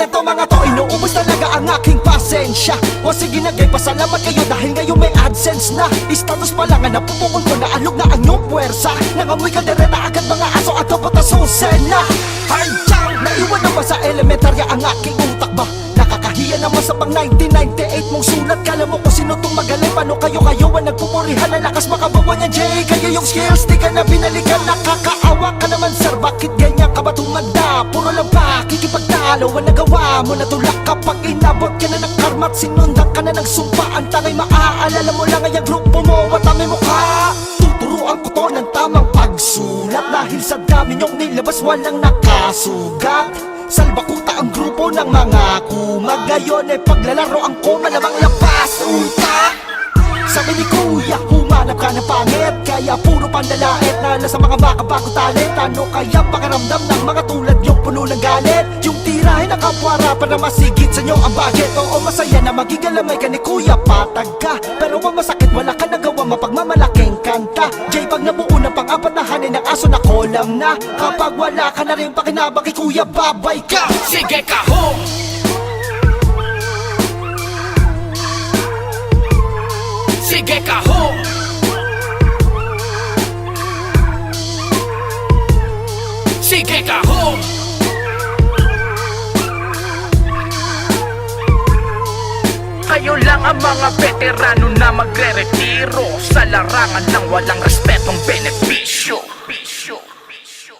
na to mga to, inuubos talaga ang aking pasensya. O sige na gay, pasalamat kayo dahil ngayon may AdSense na. Status pa lang ang napupukol ko na alog na ang iyong puwersa. Nangamoy kaldereta agad mga aso at kapot na susena. Handyang, naiwan na ba sa elementarya ang aking utak ba? Nakakahiya naman sa pang 1998 mong sulat. Kala mo kung sino itong magaling, paano kayo ang nagpupurihan. Ang lakas makabawa niya Jay, kayo yung skills di ka na binalikan. Nakakaawa ka naman sir, bakit ganyan ka ba tumanda? Puro lang ba, kikipagtalo ang nagawa mo. Natulak kapag inabot ka na ng karma at sinundan ka na ng sumpa. Ang tangay maaalala mo lang ay ang grupo mo at ang may mukha. Tuturuan ko to ng tamang pagsulat, dahil sa dami niyong nilabas walang nakasugat. Salbakuta ang grupo ng mga kumag. Ngayon ay paglalaro ang kuma lamang labas utak. Sabi ni kuya, humanap ka ng pangit, kaya puro pandalait na sa mga makabago talent. Ano kaya pakiramdam ng mga tulad yung puno ng galit? Yung tirahin ng kapwara para masigit sa inyo ang budget. Oo, masaya na magigalamay ka ni kuya, patag ka. Pero ang masakit, wala ka nagawa mapagmamalaking kanta. Jay, pag nabuo ng pang-apat na hanin ng aso na kolam na. Kapag wala ka na rin pakinabang kay kuya, babay ka. Sige ka ho! Sige ka ho! Sige ka ho! Kayo lang ang mga veterano na magre-retiro sa larangan ng walang respetong